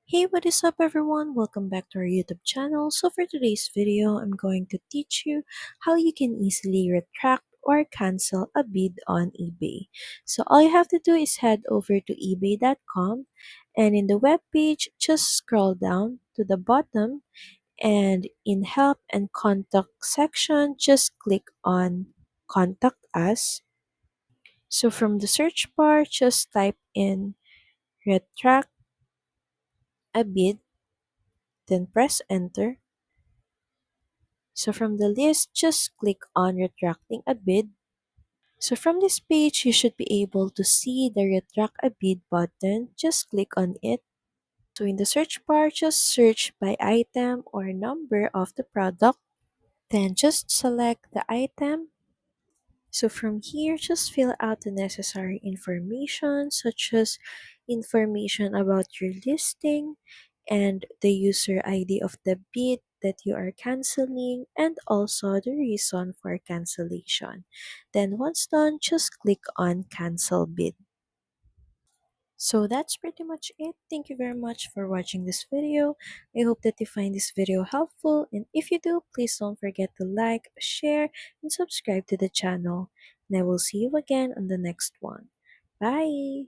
Hey, what is up everyone? Welcome back to our YouTube channel. So for today's video, I'm going to teach you how you can easily retract or cancel a bid on eBay. So all you have to do is head over to ebay.com, and in the web page, just scroll down to the bottom, and in help and contact section, just click on contact us. So from the search bar, just type in retract a bid, then press enter. So from the list, just click on retracting a bid. So from this page, you should be able to see the retract a bid button. Just click on it. So in the search bar, just search by item or number of the product. Then just select the item. So from here, just fill out the necessary information such as information about your listing and the user ID of the bid that you are canceling and also the reason for cancellation. Then once done, just click on cancel bid. So that's pretty much it. Thank you very much for watching this video. I hope that you find this video helpful, and if you do, please don't forget to like, share, and subscribe to the channel. And I will see you again on the next one. Bye!